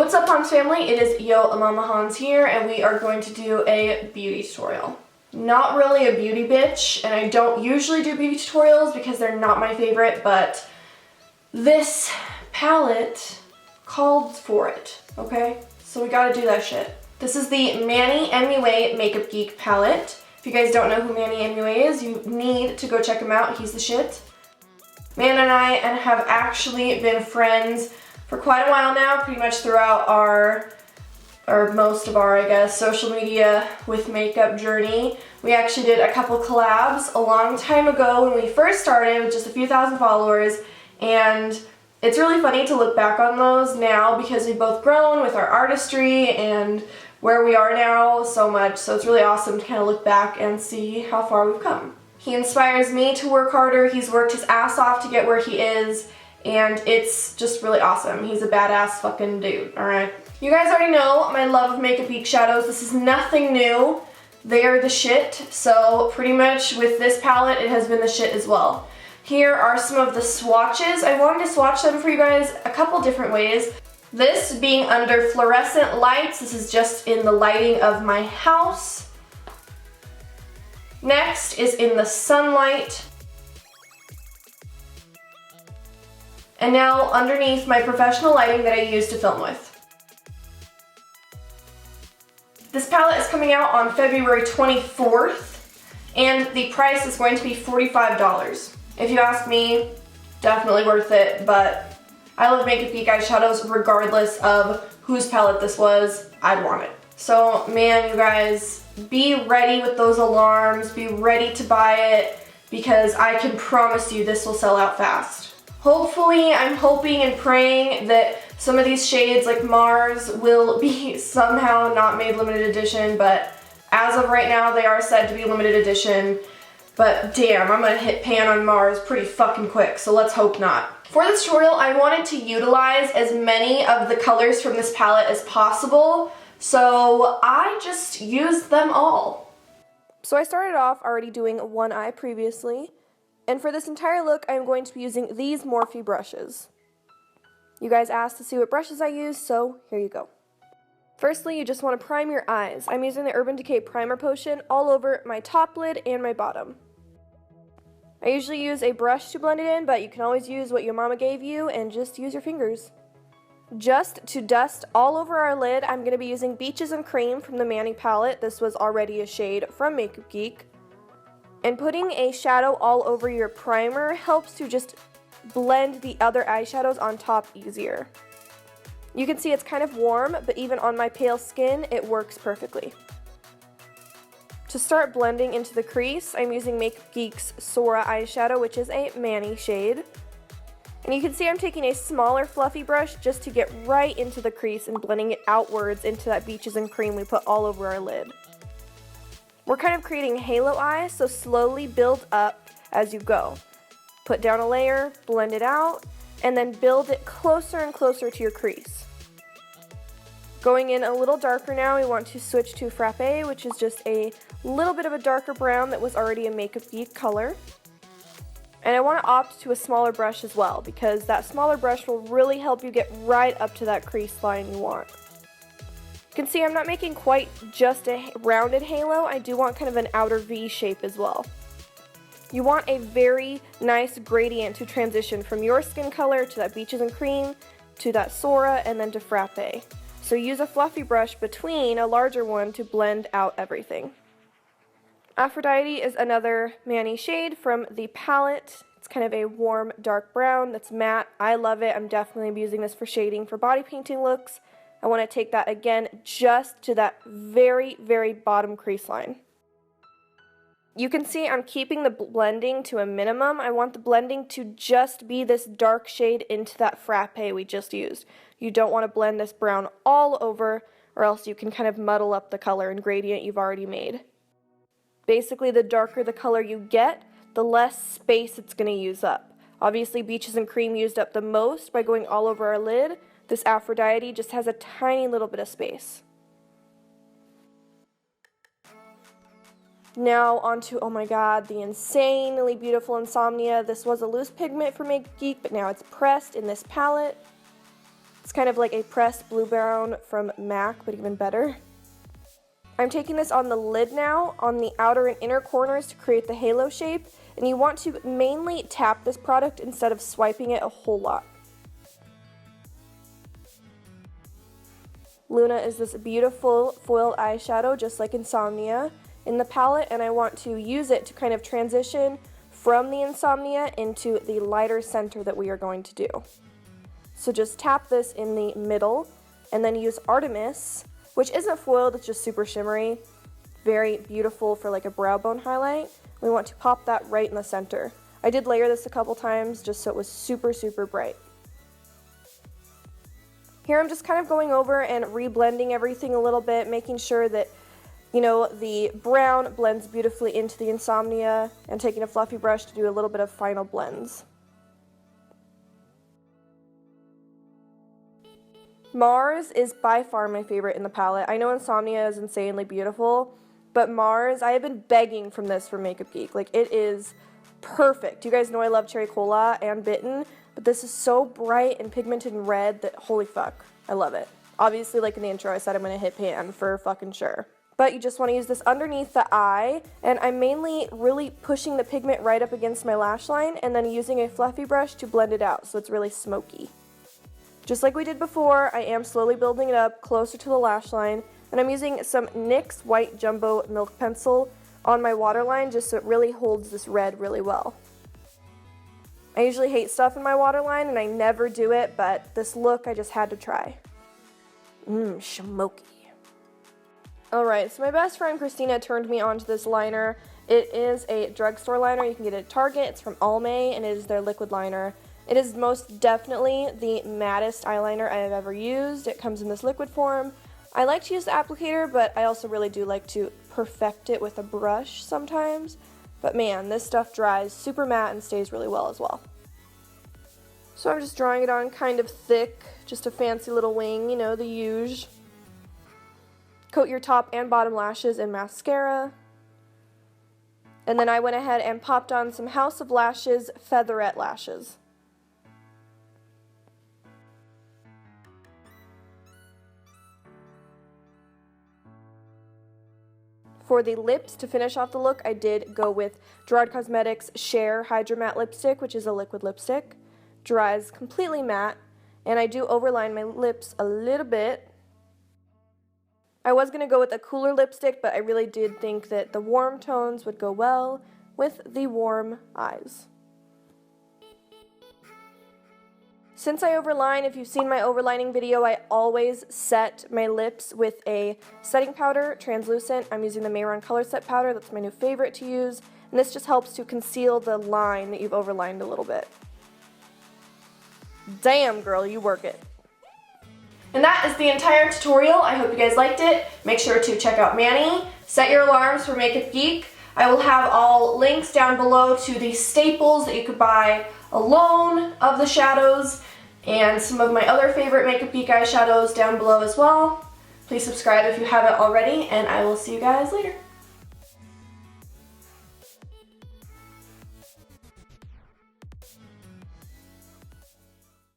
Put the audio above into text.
What's up, Hanz family? It is Hanz here, and we are going to do a beauty tutorial. Not really a beauty bitch, and I don't usually do beauty tutorials because they're not my favorite, but this palette called for it, okay? So we gotta do that shit. This is the Manny MUA Makeup Geek palette. If you guys don't know who Manny MUA is, you need to go check him out. He's the shit. Man and I have actually been friends for quite a while now, pretty much throughout our, or most of our, I guess, social media with makeup journey. We actually did a couple collabs a long time ago when we first started with just a few thousand followers, and it's really funny to look back on those now because we've both grown with our artistry and where we are now so much, so it's really awesome to kind of look back and see how far we've come. He inspires me to work harder. He's worked his ass off to get where he is, and it's just really awesome. He's a badass fucking dude, alright? You guys already know my love of Makeup Geek shadows. This is nothing new. They are the shit, so pretty much with this palette, it has been the shit as well. Here are some of the swatches. I wanted to swatch them for you guys a couple different ways. This being under fluorescent lights. This is just in the lighting of my house. Next is in the sunlight. And now underneath my professional lighting that I use to film with. This palette is coming out on February 24th, and the price is going to be $45. If you ask me, definitely worth it, but I love Makeup Geek eyeshadows regardless of whose palette this was. I'd want it. So man, you guys, be ready with those alarms, be ready to buy it, because I can promise you this will sell out fast. Hopefully, I'm hoping and praying that some of these shades like Mars will be somehow not made limited edition, but as of right now they are said to be limited edition. But damn, I'm gonna hit pan on Mars pretty fucking quick, so let's hope not. For this tutorial, I wanted to utilize as many of the colors from this palette as possible, so I just used them all. So I started off already doing one eye previously, and for this entire look, I'm going to be using these Morphe brushes. You guys asked to see what brushes I use, so here you go. Firstly, you just want to prime your eyes. I'm using the Urban Decay Primer Potion all over my top lid and my bottom. I usually use a brush to blend it in, but you can always use what your mama gave you and just use your fingers. Just to dust all over our lid, I'm going to be using Beaches and Cream from the Manny palette. This was already a shade from Makeup Geek. And putting a shadow all over your primer helps to just blend the other eyeshadows on top easier. You can see it's kind of warm, but even on my pale skin, it works perfectly. To start blending into the crease, I'm using Makeup Geek's SORA eyeshadow, which is a Manny shade. And you can see I'm taking a smaller fluffy brush just to get right into the crease and blending it outwards into that Beaches and Cream we put all over our lid. We're kind of creating halo eyes, so slowly build up as you go. Put down a layer, blend it out, and then build it closer and closer to your crease. Going in a little darker now, we want to switch to Frappe, which is just a little bit of a darker brown that was already a Makeup Geek color. And I want to opt to a smaller brush as well, because that smaller brush will really help you get right up to that crease line you want. You can see I'm not making quite just a rounded halo. I do want kind of an outer V shape as well. You want a very nice gradient to transition from your skin color to that Beaches and Cream, to that SORA, and then to Frappe. So use a fluffy brush between a larger one to blend out everything. APHRODITE is another Manny shade from the palette. It's kind of a warm dark brown that's matte. I love it. I'm definitely using this for shading for body painting looks. I want to take that again just to that very, very bottom crease line. You can see I'm keeping the blending to a minimum. I want the blending to just be this dark shade into that Frappe we just used. You don't want to blend this brown all over, or else you can kind of muddle up the color and gradient you've already made. Basically, the darker the color you get, the less space it's going to use up. Obviously, Beaches and Cream used up the most by going all over our lid. This APHRODITE just has a tiny little bit of space. Now onto, oh my god, the insanely beautiful INSOMNIA. This was a loose pigment for Makeup Geek, but now it's pressed in this palette. It's kind of like a pressed blue brown from MAC, but even better. I'm taking this on the lid now, on the outer and inner corners to create the halo shape, and you want to mainly tap this product instead of swiping it a whole lot. Luna is this beautiful foil eyeshadow, just like Insomnia, in the palette, and I want to use it to kind of transition from the Insomnia into the lighter center that we are going to do. So just tap this in the middle, and then use Artemis, which isn't foiled, it's just super shimmery. Very beautiful for like a brow bone highlight. We want to pop that right in the center. I did layer this a couple times just so it was super, super bright. Here I'm just kind of going over and reblending everything a little bit, making sure that, you know, the brown blends beautifully into the Insomnia, and taking a fluffy brush to do a little bit of final blends. Mars is by far my favorite in the palette. I know Insomnia is insanely beautiful, but Mars, I have been begging from this for Makeup Geek. Like, it is perfect. You guys know I love Cherry Cola and Bitten, but this is so bright and pigmented and red that, holy fuck, I love it. Obviously, like in the intro, I said I'm going to hit pan for fucking sure. But you just want to use this underneath the eye, and I'm mainly really pushing the pigment right up against my lash line, and then using a fluffy brush to blend it out so it's really smoky. Just like we did before, I am slowly building it up closer to the lash line, and I'm using some NYX White Jumbo Milk Pencil on my waterline just so it really holds this red really well. I usually hate stuff in my waterline, and I never do it, but this look I just had to try. Smoky. Alright, so my best friend Christina turned me onto this liner. It is a drugstore liner. You can get it at Target. It's from Almay, and it is their liquid liner. It is most definitely the mattest eyeliner I have ever used. It comes in this liquid form. I like to use the applicator, but I also really do like to perfect it with a brush sometimes. But man, this stuff dries super matte and stays really well as well. So I'm just drawing it on kind of thick, just a fancy little wing, you know, the usual. Coat your top and bottom lashes in mascara. And then I went ahead and popped on some House of Lashes Featherette lashes. For the lips, to finish off the look, I did go with Gerard Cosmetics Cher Hydra Matte Lipstick, which is a liquid lipstick. Dries completely matte, and I do overline my lips a little bit. I was going to go with a cooler lipstick, but I really did think that the warm tones would go well with the warm eyes. Since I overline, if you've seen my overlining video, I always set my lips with a setting powder, translucent. I'm using the Mayron Color Set powder. That's my new favorite to use. And this just helps to conceal the line that you've overlined a little bit. Damn, girl, you work it. And that is the entire tutorial. I hope you guys liked it. Make sure to check out Manny. Set your alarms for Makeup Geek. I will have all links down below to the staples that you could buy alone of the shadows, and some of my other favorite Makeup Geek eyeshadows down below as well. Please subscribe if you haven't already, and I will see you guys later.